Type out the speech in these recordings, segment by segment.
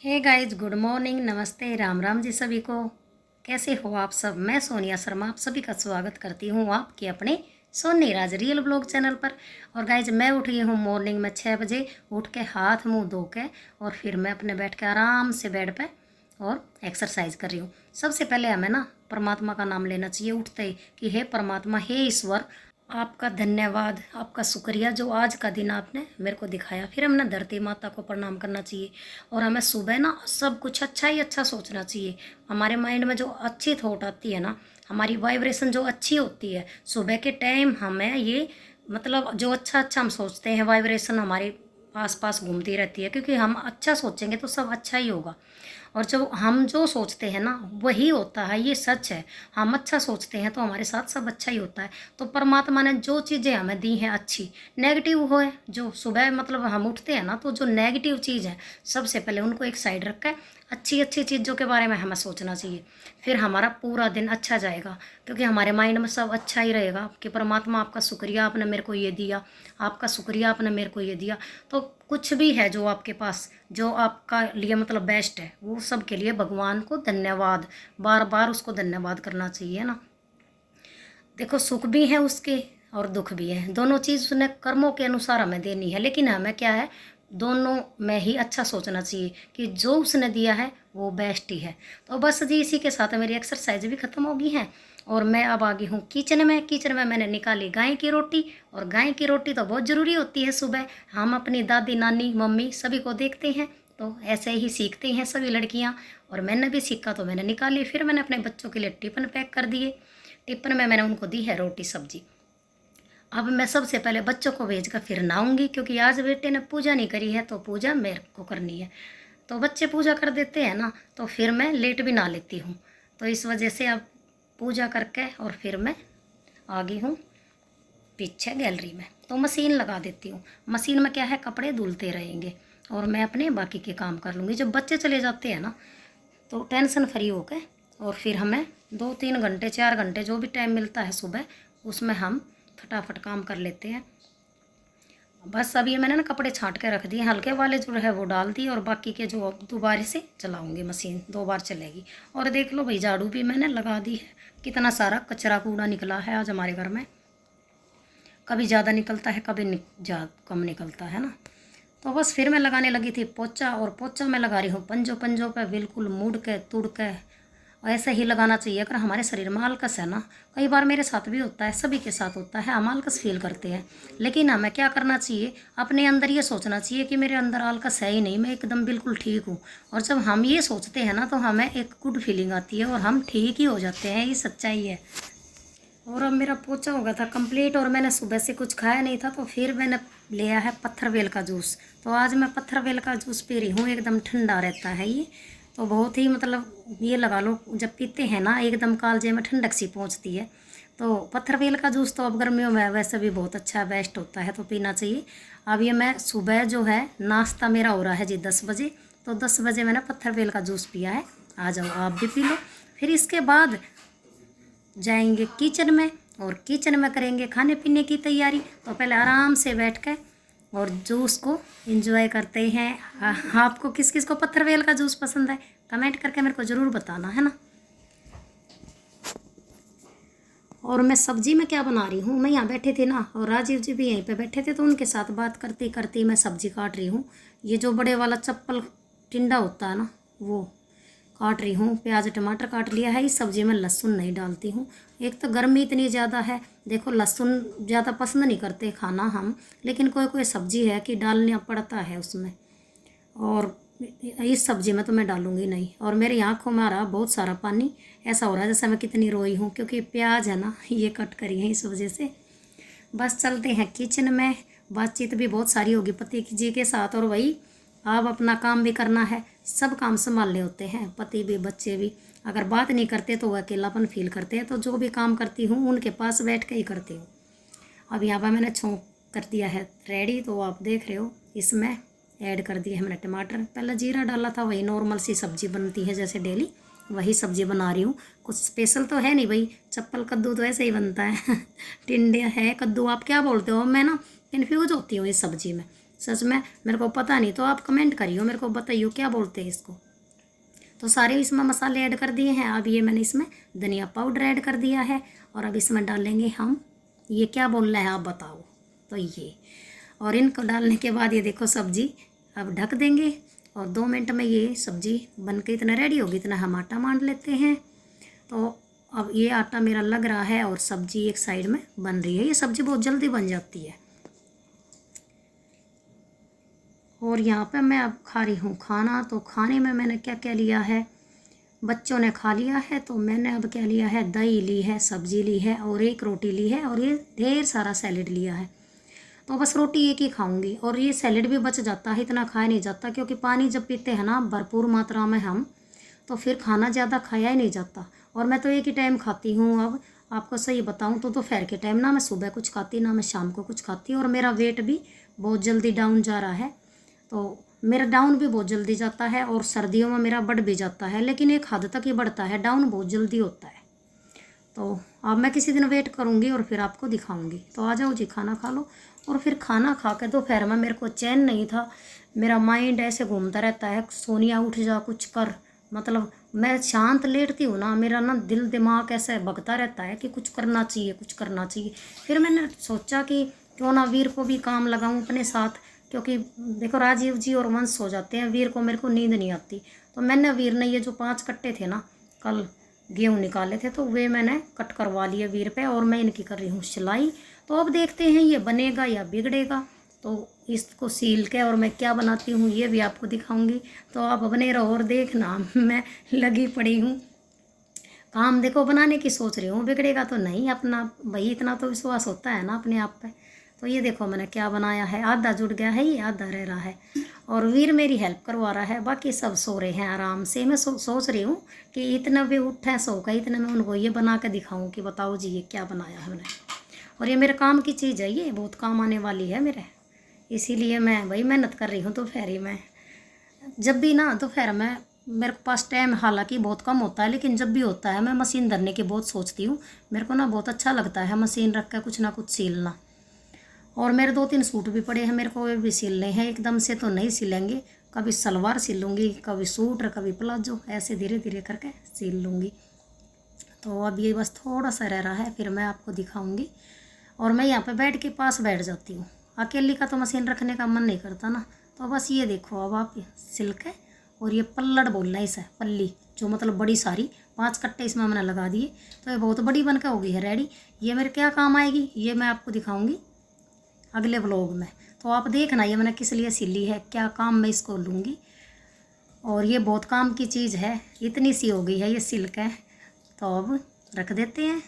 Hey guys, good morning, नमस्ते, राम राम जी सभी को। कैसे हो आप सब? मैं सोनिया शर्मा आप सभी का स्वागत करती हूँ आपके अपने सोनी राज रियल ब्लॉग चैनल पर। और गाइज, मैं उठ गई हूँ मॉर्निंग में 6 बजे। उठ के हाथ मुंह धो के और फिर मैं अपने बैठ के आराम से बेड पे और एक्सरसाइज कर रही हूँ। सबसे पहले हमें ना परमात्मा का नाम लेना चाहिए उठते ही कि हे परमात्मा, हे ईश्वर, आपका धन्यवाद, आपका शुक्रिया जो आज का दिन आपने मेरे को दिखाया। फिर हमने धरती माता को प्रणाम करना चाहिए और हमें सुबह ना सब कुछ अच्छा ही अच्छा सोचना चाहिए। हमारे माइंड में जो अच्छी थॉट आती है ना, हमारी वाइब्रेशन जो अच्छी होती है सुबह के टाइम, हमें ये मतलब जो अच्छा अच्छा हम सोचते हैं वाइब्रेशन हमारे आसपास घूमती रहती है, क्योंकि हम अच्छा सोचेंगे तो सब अच्छा ही होगा। और जब हम जो सोचते हैं ना वही होता है, ये सच है। हम अच्छा सोचते हैं तो हमारे साथ सब अच्छा ही होता है। तो परमात्मा ने जो चीज़ें हमें दी हैं अच्छी, नेगेटिव हो है जो सुबह मतलब हम उठते हैं ना, तो जो नेगेटिव चीज़ है सबसे पहले उनको एक साइड रख कर अच्छी अच्छी चीज़ों के बारे में हमें सोचना चाहिए। फिर हमारा पूरा दिन अच्छा जाएगा, क्योंकि हमारे माइंड में सब अच्छा ही रहेगा कि परमात्मा आपका शुक्रिया, आपने मेरे को ये दिया, आपका शुक्रिया, आपने मेरे को ये दिया। तो कुछ भी है जो आपके पास, जो आपका लिए मतलब बेस्ट है, वो सब के लिए भगवान को धन्यवाद, बार बार उसको धन्यवाद करना चाहिए ना। देखो, सुख भी है उसके और दुख भी है, दोनों चीज़ उसने कर्मों के अनुसार हमें देनी है। लेकिन हमें क्या है, दोनों में ही अच्छा सोचना चाहिए कि जो उसने दिया है वो बेस्ट ही है। तो बस जी, इसी के साथ मेरी एक्सरसाइज भी ख़त्म हो गई है और मैं अब आ गई हूँ किचन में। किचन में मैंने निकाली गाय की रोटी, और गाय की रोटी तो बहुत ज़रूरी होती है सुबह। हम अपनी दादी, नानी, मम्मी सभी को देखते हैं तो ऐसे ही सीखते हैं सभी लड़कियाँ, और मैंने भी सीखा तो मैंने निकाली। फिर मैंने अपने बच्चों के लिए टिफ़िन पैक कर दिए। टिफ़िन में मैंने उनको दी है रोटी सब्जी। अब मैं सबसे पहले बच्चों को भेज कर फिर नहाऊंगी, क्योंकि आज बेटे ने पूजा नहीं करी है तो पूजा मेरे को करनी है। तो बच्चे पूजा कर देते हैं ना, तो फिर मैं लेट भी नहा लेती हूँ। तो इस वजह से अब पूजा करके और फिर मैं आ गई हूँ पीछे गैलरी में, तो मशीन लगा देती हूँ। मशीन में क्या है, कपड़े धुलते रहेंगे और मैं अपने बाकी के काम कर लूँगी। जब बच्चे चले जाते हैं ना तो टेंशन फ्री होकर, और फिर हमें 2-3 घंटे 4 घंटे जो भी टाइम मिलता है सुबह, उसमें हम फटाफट काम कर लेते हैं। बस अब ये मैंने ना कपड़े छांट के रख दिए, हल्के वाले जो है वो डाल दिए, और बाकी के जो अब दोबारा से चलाऊंगी, मशीन 2 बार चलेगी। और देख लो भाई, झाड़ू भी मैंने लगा दी है। कितना सारा कचरा कूड़ा निकला है आज हमारे घर में। कभी ज़्यादा निकलता है, कभी कम निकलता है ना। तो बस फिर मैं लगाने लगी थी पोछा, और पोछा मैं लगा रही हूँ पंजों पंजों पे, बिल्कुल मुड़ के तुड़ के। ऐसे ही लगाना चाहिए। अगर हमारे शरीर में आलकस है ना, कई बार मेरे साथ भी होता है, सभी के साथ होता है, हम आलकस फील करते हैं। लेकिन हमें क्या करना चाहिए, अपने अंदर ये सोचना चाहिए कि मेरे अंदर आलकस है ही नहीं, मैं एकदम बिल्कुल ठीक हूँ। और जब हम ये सोचते हैं ना तो हमें एक गुड फीलिंग आती है और हम ठीक ही हो जाते हैं, ये सच्चाई है। और अब मेरा पोछा हो गया था कंप्लीट, और मैंने सुबह से कुछ खाया नहीं था, तो फिर मैंने लिया है पत्थरवेल का जूस। तो आज मैं पत्थरवेल का जूस पी रही हूँ, एकदम ठंडा रहता है ये। तो बहुत ही मतलब ये लगा लो, जब पीते हैं ना एकदम कालजे में ठंडक सी पहुँचती है। तो पत्थरवेल का जूस तो अब गर्मियों में वैसे भी बहुत अच्छा बेस्ट होता है, तो पीना चाहिए। अब ये मैं सुबह जो है नाश्ता मेरा हो रहा है जी 10 बजे, तो 10 बजे मैंने पत्थरवेल का जूस पिया है। आ जाओ आप भी पी लो। फिर इसके बाद जाएंगे किचन में, और किचन में करेंगे खाने पीने की तैयारी। तो पहले आराम से बैठ कर और जूस को एंजॉय करते हैं। आपको किस किस को पत्थरवेल का जूस पसंद है, कमेंट करके मेरे को ज़रूर बताना है ना। और मैं सब्जी में क्या बना रही हूँ, मैं यहाँ बैठे थे ना और राजीव जी भी यहीं पे बैठे थे, तो उनके साथ बात करती करती मैं सब्जी काट रही हूँ। ये जो बड़े वाला चप्पल टिंडा होता है ना, वो काट रही हूँ। प्याज टमाटर काट लिया है। इस सब्ज़ी में लहसुन नहीं डालती हूँ। एक तो गर्मी इतनी ज़्यादा है, देखो लहसुन ज़्यादा पसंद नहीं करते खाना हम, लेकिन कोई कोई सब्ज़ी है कि डालना पड़ता है उसमें, और इस सब्ज़ी में तो मैं डालूँगी नहीं। और मेरी आँखों में आ रहा बहुत सारा पानी, ऐसा हो रहा है जैसे मैं कितनी रोई हूँ, क्योंकि प्याज है ना ये कट करी है इस वजह से। बस चलते हैं किचन में। बातचीत भी बहुत सारी होगी पति जी के साथ, और वही अब अपना काम भी करना है, सब काम संभालने होते हैं, पति भी बच्चे भी। अगर बात नहीं करते तो वह अकेलापन फील करते हैं, तो जो भी काम करती हूँ उनके पास बैठ के ही करती हूँ। अब यहाँ पर मैंने छोंक कर दिया है रेडी, तो आप देख रहे हो इसमें ऐड कर दिए हैं मैंने टमाटर। पहले जीरा डाला था, वही नॉर्मल सी सब्ज़ी बनती है जैसे डेली, वही सब्ज़ी बना रही हूँ। कुछ स्पेशल तो है नहीं भाई, चप्पल कद्दू तो ऐसे ही बनता है टिंडे है, कद्दू आप क्या बोलते हो, मैं ना कन्फ्यूज होती हूँ इस सब्ज़ी में। सच में मेरे को पता नहीं, तो आप कमेंट करियो, मेरे को बताइयो क्या बोलते हैं इसको। तो सारे इसमें मसाले ऐड कर दिए हैं। अब ये मैंने इसमें धनिया पाउडर ऐड कर दिया है और अब इसमें डालेंगे हम, ये क्या बोलना है आप बताओ। तो ये, और इनको डालने के बाद ये देखो सब्जी अब ढक देंगे और 2 मिनट में ये सब्जी बन के इतना रेडी होगी, इतना हम आटा मान लेते हैं। तो अब ये आटा मेरा लग रहा है और सब्जी एक साइड में बन रही है। ये सब्जी बहुत जल्दी बन जाती है। और यहाँ पे मैं अब खा रही हूँ खाना। तो खाने में मैंने क्या क्या लिया है, बच्चों ने खा लिया है तो मैंने अब क्या लिया है, दही ली है, सब्जी ली है और एक रोटी ली है और ये ढेर सारा सैलेड लिया है। तो बस रोटी एक ही खाऊंगी और ये सैलेड भी बच जाता है, इतना खाया नहीं जाता क्योंकि पानी जब पीते हैं ना भरपूर मात्रा में हम, तो फिर खाना ज़्यादा खाया ही नहीं जाता। और मैं तो एक ही टाइम खाती हूँ। अब आपको सही बताऊँ तो दोपहर के टाइम ना मैं सुबह कुछ खाती ना मैं शाम को कुछ खाती, और मेरा वेट भी बहुत जल्दी डाउन जा रहा है। तो मेरा डाउन भी बहुत जल्दी जाता है और सर्दियों में मेरा बढ़ भी जाता है, लेकिन एक हद तक ही बढ़ता है, डाउन बहुत जल्दी होता है। तो अब मैं किसी दिन वेट करूँगी और फिर आपको दिखाऊँगी। तो आ जाओ जी, खाना खा लो। और फिर खाना खा के दोपहर में मेरे को चैन नहीं था, मेरा माइंड ऐसे घूमता रहता है, सोनिया उठ जा कुछ कर, मतलब मैं शांत लेटती हूँ ना, मेरा ना दिल दिमाग ऐसे भगता रहता है कि कुछ करना चाहिए, कुछ करना चाहिए। फिर मैंने सोचा कि क्यों ना वीर को भी काम लगाऊँ अपने साथ, क्योंकि देखो राजीव जी और वंश सो जाते हैं, वीर को मेरे को नींद नहीं आती। तो मैंने वीर ने ये जो 5 कट्टे थे ना, कल गेहूँ निकाले थे, तो वे मैंने कट करवा लिए वीर पे और मैं इनकी कर रही हूँ सिलाई। तो अब देखते हैं ये बनेगा या बिगड़ेगा। तो इसको सील के और मैं क्या बनाती हूँ ये भी आपको दिखाऊंगी। तो आप बने रहो और देखना। मैं लगी पड़ी हूँ काम, देखो बनाने की सोच रही हूँ, बिगड़ेगा तो नहीं, अपना भाई इतना तो विश्वास होता है ना अपने आप पे। तो ये देखो मैंने क्या बनाया है, आधा जुड़ गया है, ये आधा रह रहा है और वीर मेरी हेल्प करवा रहा है, बाकी सब सो रहे हैं आराम से। मैं सोच रही हूँ कि इतना भी उठे सो का, इतने में उनको ये बना के दिखाऊँ कि बताओ जी ये क्या बनाया है मैंने। और ये मेरे काम की चीज़ है, ये बहुत काम आने वाली है मेरे, इसीलिए मैं भाई मेहनत कर रही हूँ दोपहरी में। जब भी ना दोपहर में मेरे पास टाइम हालांकि बहुत कम होता है, लेकिन जब भी होता है मैं मशीन धरने की बहुत सोचती हूँ। मेरे को ना बहुत अच्छा लगता है मशीन रख कर कुछ ना कुछ सीलना। और मेरे 2-3 सूट भी पड़े हैं, मेरे को वे भी सिलने हैं, एकदम से तो नहीं सिलेंगे। कभी सलवार सिलूँगी, कभी सूट और कभी प्लाजो, ऐसे धीरे धीरे करके सिल लूँगी। तो अब ये बस थोड़ा सा रह रहा है, फिर मैं आपको दिखाऊँगी। और मैं यहाँ पे बेड के पास बैठ जाती हूँ, अकेली का तो मशीन रखने का मन नहीं करता ना। तो बस ये देखो अब आप सिल के, और ये पल्लड़ बोलना है इसे, पल्ली, जो मतलब बड़ी सारी 5 कट्टे इसमें मैंने लगा दिए। तो ये बहुत बड़ी बनकर हो गई है रेडी। ये मेरे क्या काम आएगी ये मैं आपको दिखाऊंगी अगले व्लॉग में। तो आप देखना ये मैंने किस लिए सिली है, क्या काम मैं इसको लूँगी। और ये बहुत काम की चीज़ है, इतनी सी हो गई है ये सिल के। तो अब रख देते हैं।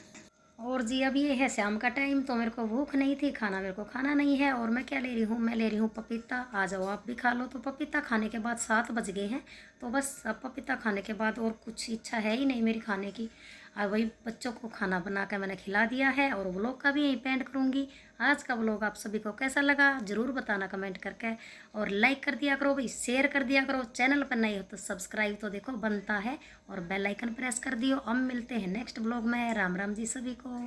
और जी अब ये है शाम का टाइम, तो मेरे को भूख नहीं थी, खाना मेरे को खाना नहीं है। और मैं क्या ले रही हूँ, मैं ले रही हूँ पपीता। आ जाओ आप भी खा लो। तो पपीता खाने के बाद 7 बज गए हैं, तो बस अब पपीता खाने के बाद और कुछ इच्छा है ही नहीं मेरी खाने की। और वही बच्चों को खाना बना कर मैंने खिला दिया है और व्लॉग का भी यहीं पेंड करूँगी। आज का व्लॉग आप सभी को कैसा लगा ज़रूर बताना कमेंट करके, और लाइक कर दिया करो भाई, शेयर कर दिया करो। चैनल पर नहीं हो तो सब्सक्राइब तो देखो बनता है, और बेल आइकन प्रेस कर दियो। अब मिलते हैं नेक्स्ट व्लॉग में। राम राम जी सभी को।